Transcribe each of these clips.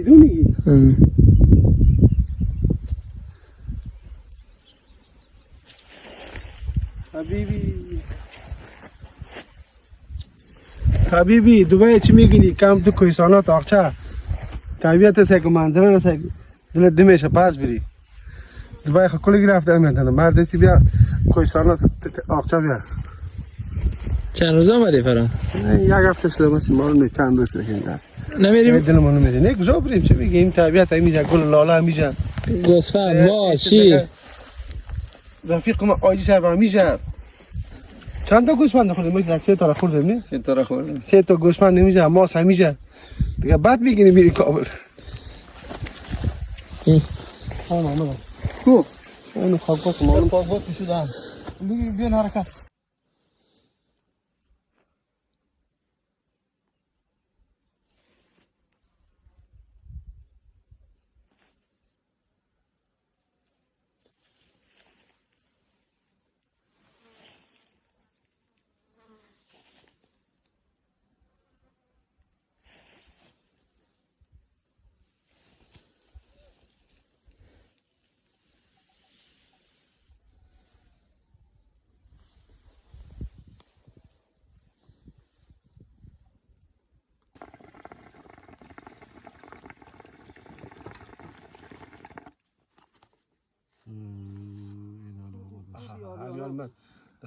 میدونی حبیبی دوباره چی میگینی کم تو کوهستانات آقچه طبیعت است که منظره است دلت دمیشه پس بری دوباره خود کلی گرفته میدن مرد سی بیا کوهستانات آقچه بیا چند روز آمدی فرام؟ یک هفته شده باشه معلوم نیست چند روز شده که اینجاست نمیریم؟ دل منو میره نه کجا بریم چه میگه این طبیعت همیشه گل لاله همیشه گوسفند ماز شیر رفیق ما آجی صاحب همیشه چند تا گوسفند خوردیم ما سه تا خوردیم نیست 3 تا خوردیم 3 تا گوسفند همیشه ماس همیشه دیگه بعد میگینی میری کابل آمدم کو اون خواب ما خواب شدم بیان حرکت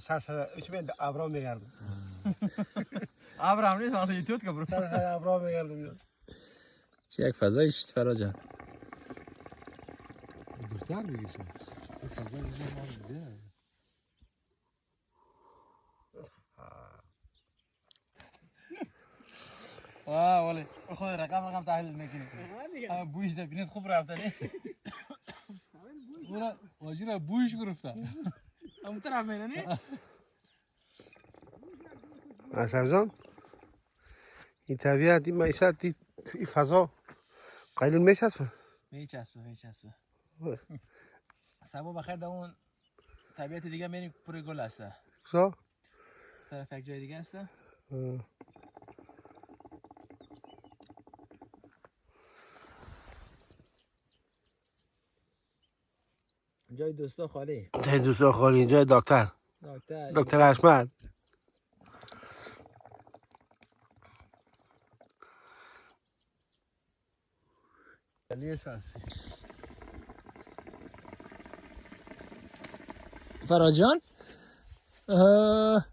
سر چی میگن ابرام میگردم ابراهیم نیست واسه یوتیوب که برو سر ابرام میگردم چه یک فضایی شد فرا جان دورتر بگیرش فضا اینجا ما ولی خود رقم تحلیل میکنی بویش ده بینید خوب رفته نه برو واجی بویش گرفته همون طرف میره نه اشرف جان این طبیعت این معیشت این فضا قیلون میچسبه میچسبه سبا بخیر در اون طبیعت دیگه میریم پر گل هسته کجا؟ طرف یک جای دیگه هسته جای دوستا خالی جای دوستا خالی جای دکتر احمد علی اساسی فرا جان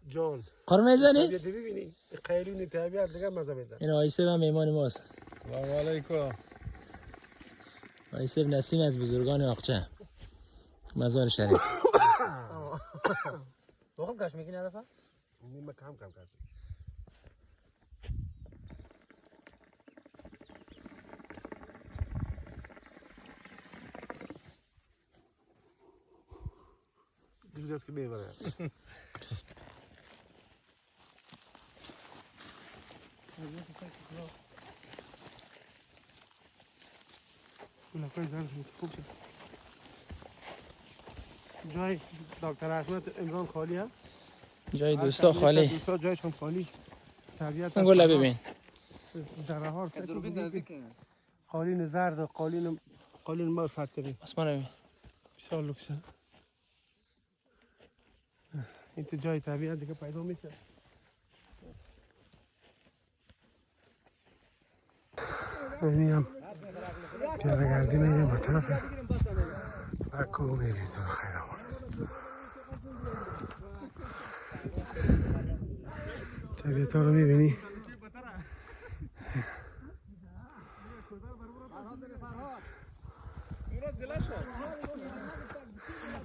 جان قرم میزنی؟ طبیعت ببینی قیلون طبیعت دیگه مزه میده این آیسه و میمان ماست سلام علیکم آیسه نسیم از بزرگان آقچه مزار شریف تو کاش میکنی هدفه؟ نیمه کم کرد دیگه که میبره جای دکتر احمد عمران خالی هست جای دوستا خالی دوستا جایشون خالی طبیعت این گله ببین ذره ها قالین زرد و قالین ما فرض کردیم اسمان ببین بسیار لوکسه این تو جای طبیعت دیگه پیدا میشه اینی هم پیاده گردی میگه با طرف بکو میریم تو خیر آمانست طبیعت ها رو میبینی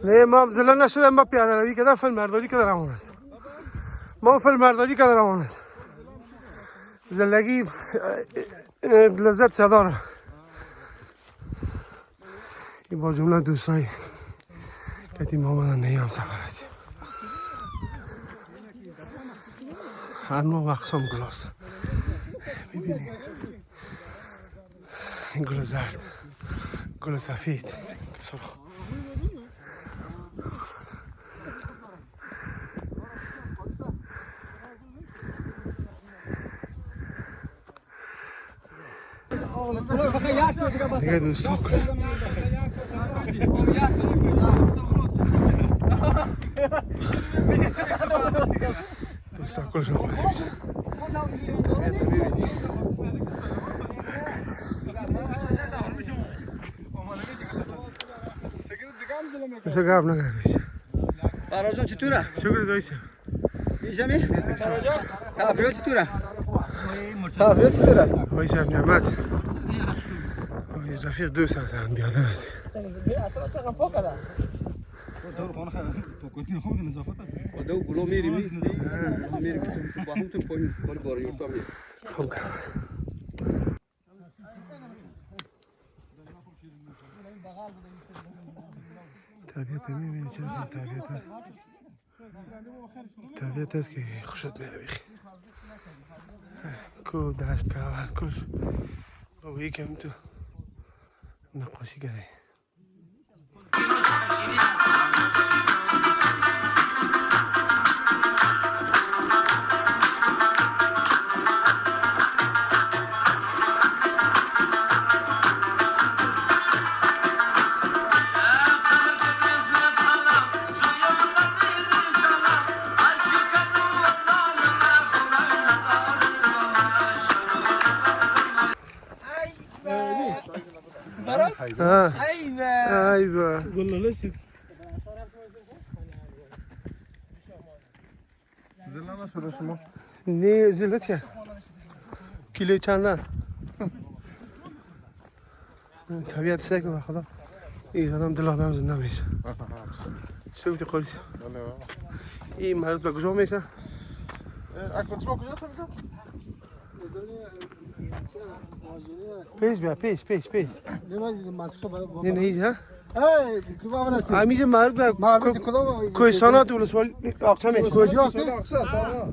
نه ما هم زله نشدم ما پیاده روی کده فیلم مرداری که درمون است ما فیلم مرداری که درمون است زلگی لذت صداره این با جمله دوستایی که تیم آمدن نه هم سفر هستیم هر نوع اقسام گل هست میبینی این گل زرد گل سفید سرخ دیگه دوستان دوستان کلش آمده میشه گفت نگردیش فراجا چطوره؟ شکر دویشه بیشمی؟ فراجا؟ تفریح چطوره؟ تفریح چطوره؟ وایسم نعمت رفیق دوست هستن بیادر هستی دو بلو میریم میریم با همون پایین بالا بار یورتا میریم خوب طبیعت میبینی چه طبیعت هست طبیعت هست که خوشت میره بیخی کو دشت کاول کلش با یکم تو نقاشی کرده ایوه زلنه شده شما؟ نه زلت چه؟ کیلو چندن؟ طبیعت سگ و خدا این آدم دل آدم زنده میشه شو تو خالص این مرد به کجا میشه؟ اکبر شما کجا هستم میگم؟ پیش بیا پیش نه هیچ ها؟ ای کی بابا نسی؟ همیشه مرد به مرد کدوم؟ کوهستانات ولسوالی آقچه میشه کجا هستی؟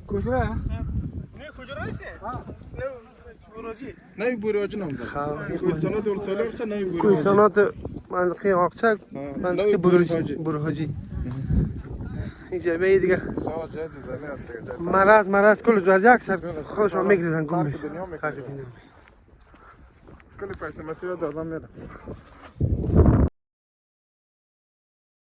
کجا؟ نه بوراج نام داره کوهستانات ولسوالی هست نه بوراج کوهستانات منطقه آقچه منطقه نه بروحاجی اینجا به دیگه شما جدید هست مرض کلش از یک سر خودشون میگذارن گم میشه دنیا خرج دنیا کلی پیسه مسیر دادم میره